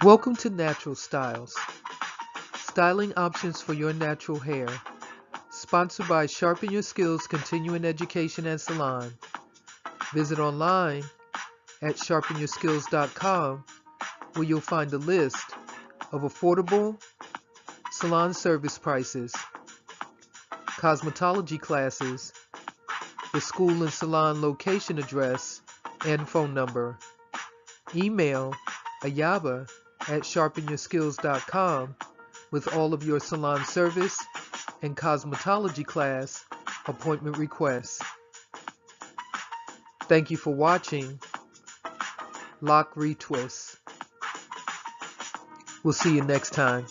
Welcome to Natural Styles, styling options for your natural hair. Sponsored by Sharpen Your Skills Continuing Education and Salon. Visit online at sharpenyourskills.com where you'll find a list of affordable salon service prices, cosmetology classes, the school and salon location address and phone number. Email Ayaba at sharpenyourskills.com with all of your salon service and cosmetology class appointment requests. Thank you for watching Loc Retwist. We'll see you next time.